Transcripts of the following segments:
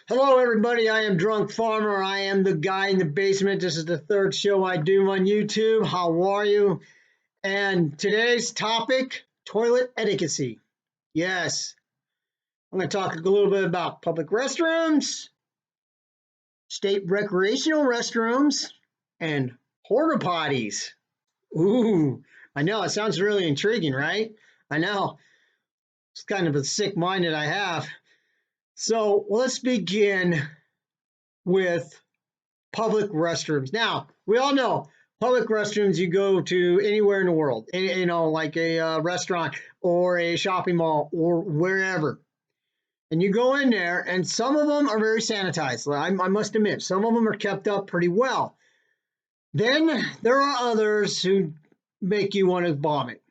Hello, everybody. I am Drunk Farmer. I am the guy in the basement. This is the third show I do on YouTube. How are you? And today's topic, toilet etiquette. Yes, I'm going to talk a little bit about public restrooms, state recreational restrooms, and porta potties. Ooh, I know. It sounds really intriguing, right? I know. It's kind of a sick mind that I have. So let's begin with public restrooms. Now, we all know public restrooms you go to anywhere in the world, like a restaurant or a shopping mall or wherever. And you go in there, and some of them are very sanitized. I must admit, some of them are kept up pretty well. Then there are others who make you want to vomit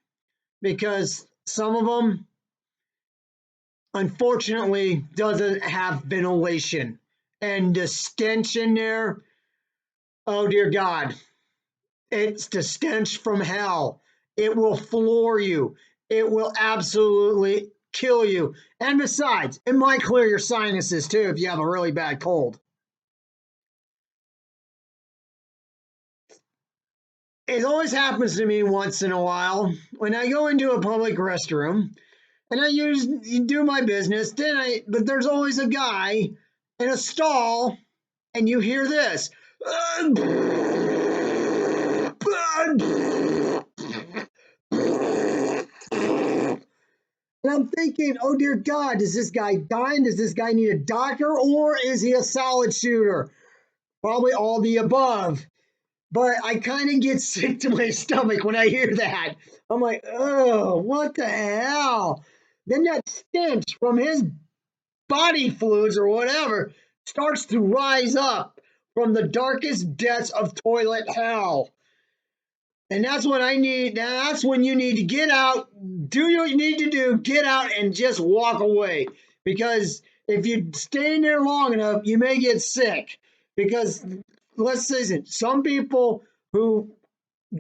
because some of them, unfortunately, doesn't have ventilation. And the stench in there, oh dear God, it's the stench from hell. It will floor you. It will absolutely kill you. And besides, it might clear your sinuses too if you have a really bad cold. It always happens to me once in a while when I go into a public restroom and I do my business. But there's always a guy in a stall, and you hear this. And I'm thinking, oh dear God, is this guy dying? Does this guy need a doctor, or is he a solid shooter? Probably all the above. But I kind of get sick to my stomach when I hear that. I'm like, oh, what the hell? Then that stench from his body fluids or whatever starts to rise up from the darkest depths of toilet hell. And that's what I need. That's when you need to get out, do what you need to do, get out and just walk away. Because if you stay in there long enough, you may get sick. Because let's face it, some people who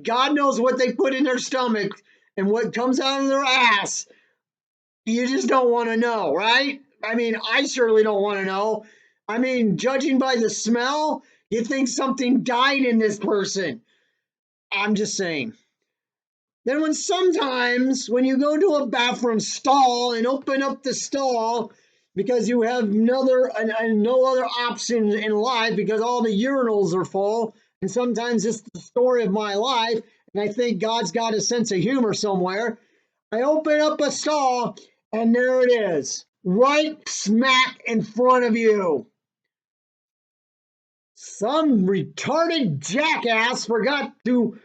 God knows what they put in their stomach and what comes out of their ass, you just don't want to know, right? I mean, I surely don't want to know. I mean, judging by the smell, you think something died in this person. I'm just saying. Then when you go to a bathroom stall and open up the stall because you have no other option in life because all the urinals are full, and sometimes it's the story of my life, and I think God's got a sense of humor somewhere. I open up a stall and there it is, right smack in front of you. Some retarded jackass forgot to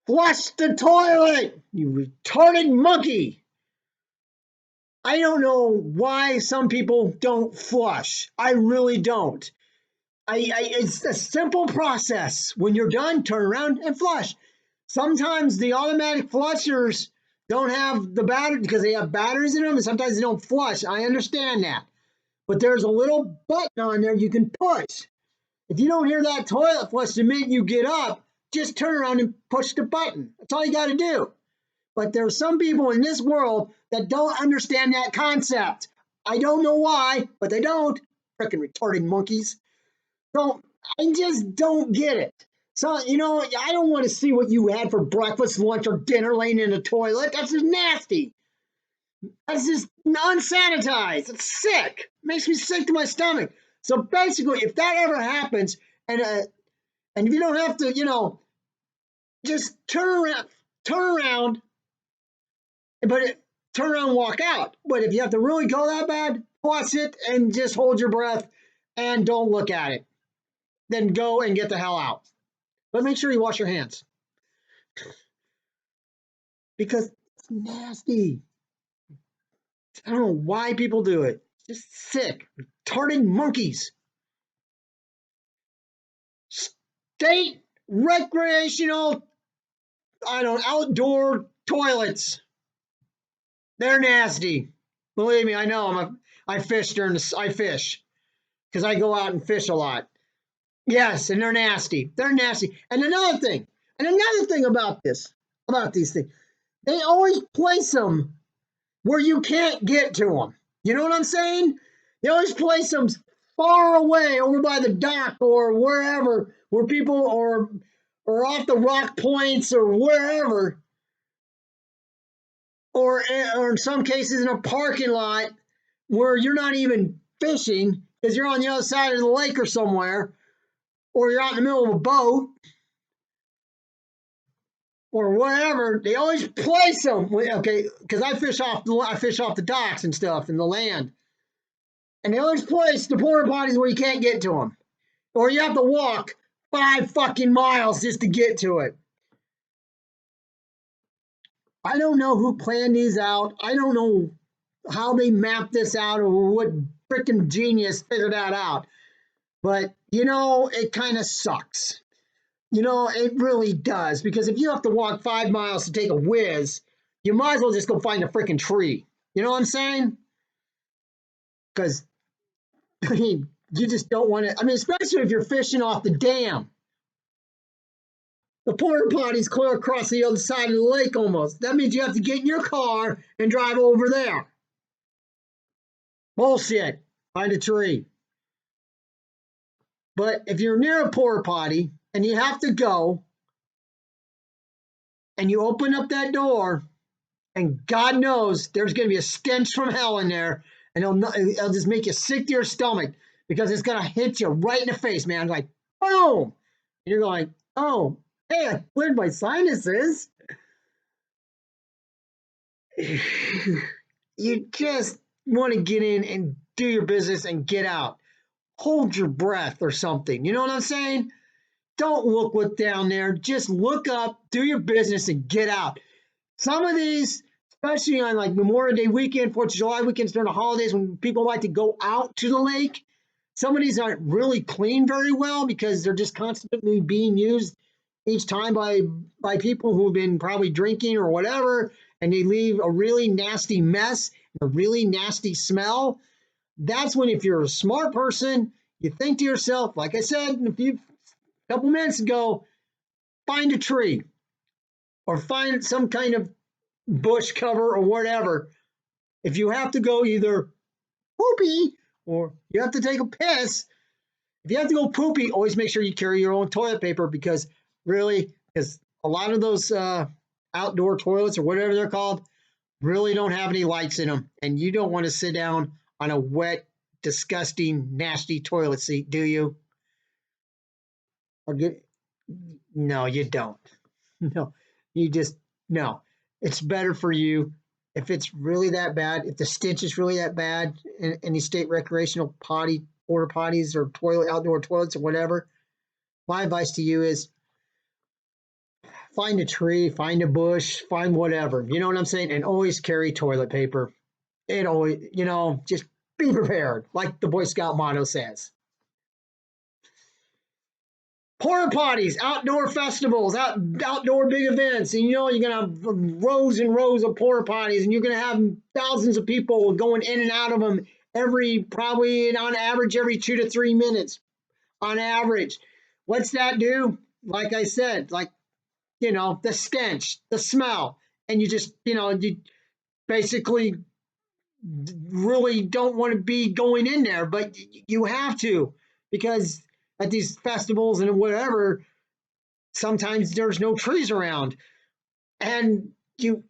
flush the toilet, you retarded monkey. I don't know why some people don't flush. I really don't. It's a simple process. When you're done, turn around and flush. Sometimes the automatic flushers don't have the battery because they have batteries in them, and sometimes they don't flush. I understand that. But there's a little button on there you can push. If you don't hear that toilet flush the minute you get up, just turn around and push the button. That's all you got to do. But there are some people in this world that don't understand that concept. I don't know why, but they don't. Freaking retarded monkeys. Don't I just don't get it. So, I don't want to see what you had for breakfast, lunch, or dinner laying in the toilet. That's just nasty. That's just unsanitized. It's sick. It makes me sick to my stomach. So basically, if that ever happens, and if you don't have to, just turn around, turn around and walk out. But if you have to really go that bad, pause it and just hold your breath and don't look at it. Then go and get the hell out. But make sure you wash your hands because it's nasty. I don't know why people do it. It's just sick, retarded monkeys. State recreational, I don't know, outdoor toilets. They're nasty. Believe me, I know. I fish I fish because I go out and fish a lot. Yes, and they're nasty. They're nasty. And another thing about these things, they always place them where you can't get to them. You know what I'm saying? They always place them far away over by the dock or wherever, where people or off the rock points or wherever, or in some cases in a parking lot where you're not even fishing because you're on the other side of the lake or somewhere, or you're out in the middle of a boat or whatever. They always place them. Okay, because I fish off the docks and stuff and the land, and they always place the porta potties where you can't get to them, or you have to walk 5 fucking miles just to get to it. I don't know who planned these out. I don't know how they mapped this out or what freaking genius figured that out. But, it kind of sucks. It really does. Because if you have to walk 5 miles to take a whiz, you might as well just go find a freaking tree. You know what I'm saying? Because, you just don't want to. Especially if you're fishing off the dam. The porta potty's clear across the other side of the lake almost. That means you have to get in your car and drive over there. Bullshit. Find a tree. But if you're near a porta potty and you have to go and you open up that door and God knows there's going to be a stench from hell in there and it'll just make you sick to your stomach because it's going to hit you right in the face, man. Like, boom. And you're going, oh, hey, I cleared my sinuses. You just want to get in and do your business and get out. Hold your breath or something. You know what I'm saying? Don't look what's down there. Just look up, do your business, and get out. Some of these, especially on like Memorial Day weekend, 4th of July weekends during the holidays when people like to go out to the lake, some of these aren't really cleaned very well because they're just constantly being used each time by people who've been probably drinking or whatever, and they leave a really nasty mess, a really nasty smell. That's when, if you're a smart person, you think to yourself, like I said a couple minutes ago, find a tree or find some kind of bush cover or whatever. If you have to go either poopy or you have to take a piss, if you have to go poopy, always make sure you carry your own toilet paper because a lot of those outdoor toilets or whatever they're called really don't have any lights in them. And you don't want to sit down on a wet, disgusting, nasty toilet seat, do you? No, you don't. No, no. It's better for you if it's really that bad, if the stench is really that bad in any state recreational porta potties or outdoor toilets or whatever. My advice to you is find a tree, find a bush, find whatever. You know what I'm saying? And always carry toilet paper. It always, just be prepared, like the Boy Scout motto says. Porta potties, outdoor festivals, outdoor big events, and you're gonna have rows and rows of porta potties, and you're gonna have thousands of people going in and out of them probably on average every 2 to 3 minutes, on average. What's that do? Like I said, the stench, the smell, and you basically really don't want to be going in there, but you have to because at these festivals and whatever, sometimes there's no trees around, and you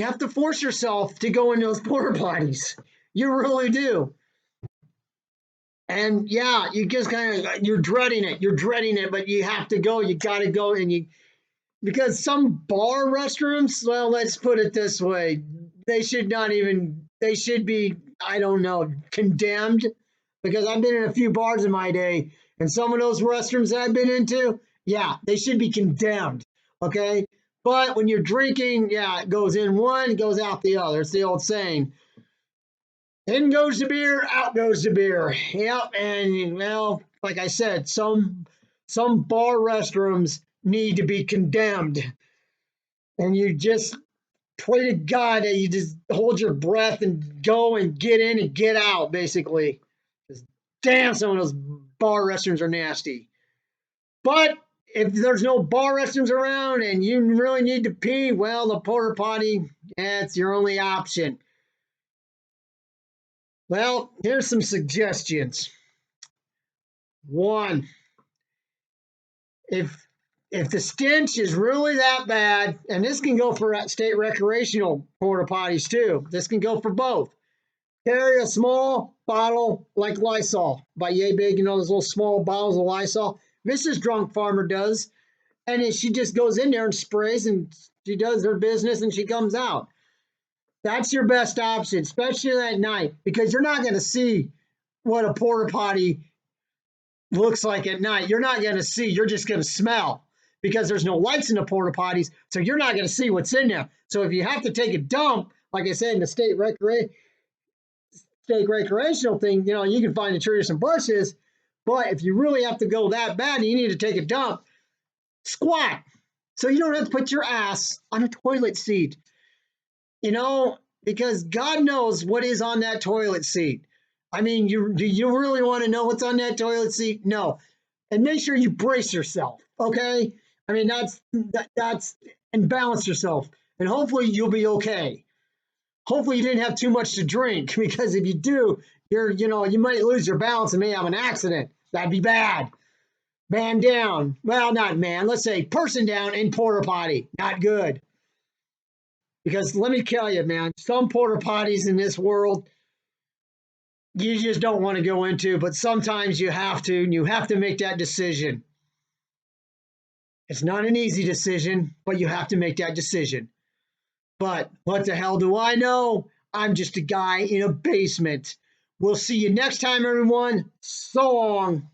have to force yourself to go in those porta potties. You really do. And yeah, you just you're dreading it. You're dreading it, but you have to go. You got to go, because some bar restrooms, well, let's put it this way, they should be, I don't know, condemned, because I've been in a few bars in my day, and some of those restrooms that I've been into, yeah, they should be condemned, okay? But when you're drinking, yeah, it goes in one, it goes out the other. It's the old saying. In goes the beer, out goes the beer. Yep, and well, like I said, some bar restrooms need to be condemned. And you just pray to God that you just hold your breath and go and get in and get out, basically. Because damn, some of those bar restrooms are nasty. But if there's no bar restrooms around and you really need to pee, well, the porta potty, that's your only option. Well, here's some suggestions. One, if the stench is really that bad, and this can go for state recreational porta potties too. This can go for both. Carry a small bottle like Lysol, by yay big, those little small bottles of Lysol. Mrs. Drunk Farmer does, and she just goes in there and sprays, and she does her business, and she comes out. That's your best option, especially at night, because you're not going to see what a porta potty looks like at night. You're not going to see. You're just going to smell because there's no lights in the porta potties, so you're not going to see what's in there. So if you have to take a dump, like I said in the state recreational thing, you can find the tree or some bushes. But if you really have to go that bad and you need to take a dump, squat. So you don't have to put your ass on a toilet seat, because God knows what is on that toilet seat. I mean, do you really want to know what's on that toilet seat? No. And make sure you brace yourself, okay? I mean, that's and balance yourself, and hopefully you'll be okay. Hopefully you didn't have too much to drink, because if you do, you might lose your balance and may have an accident. That'd be bad. Man down. Well, not man. Let's say person down in porta potty. Not good. Because let me tell you, man, some porta potties in this world you just don't want to go into, but sometimes you have to, and you have to make that decision. It's not an easy decision, but you have to make that decision. But what the hell do I know? I'm just a guy in a basement. We'll see you next time, everyone. So long.